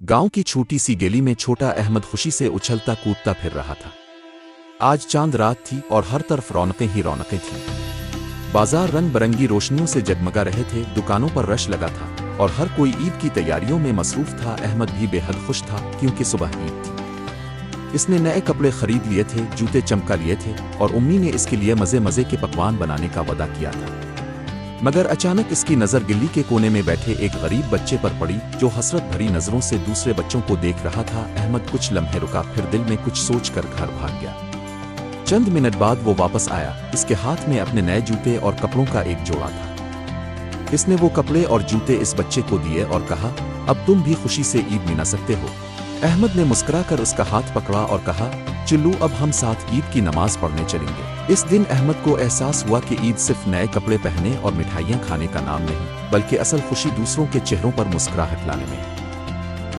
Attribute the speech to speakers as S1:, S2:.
S1: गांव की छोटी सी गली में छोटा अहमद खुशी से उछलता कूदता फिर रहा था। आज चांद रात थी और हर तरफ रौनकें ही रौनकें थीं। बाजार रंग बरंगी रोशनियों से जगमगा रहे थे, दुकानों पर रश लगा था और हर कोई ईद की तैयारियों में मसरूफ था। अहमद भी बेहद खुश था क्योंकि सुबह ईद थी। इसने नए कपड़े खरीद लिए थे, जूते चमका लिए थे और उम्मी ने इसके लिए मज़े मज़े के पकवान बनाने का वादा किया था। मगर अचानक इसकी नज़र गिल्ली के कोने में बैठे एक गरीब बच्चे पर पड़ी जो हसरत भरी नज़रों से दूसरे बच्चों को देख रहा था। अहमद कुछ लम्हे रुका, फिर दिल में कुछ सोचकर घर भाग गया। चंद मिनट बाद वो वापस आया। इसके हाथ में अपने नए जूते और कपड़ों का एक जोड़ा था। इसने वो कपड़े और जूते इस बच्चे को दिए और कहा, अब तुम भी खुशी से ईद मना सकते हो। अहमद ने मुस्कुराकर उसका हाथ पकड़ा और कहा, चलो अब हम साथ ईद की नमाज पढ़ने चलेंगे। इस दिन अहमद को एहसास हुआ कि ईद सिर्फ नए कपड़े पहनने और मिठाइयाँ खाने का नाम नहीं, बल्कि असल खुशी दूसरों के चेहरों पर मुस्कुराहट लाने में है।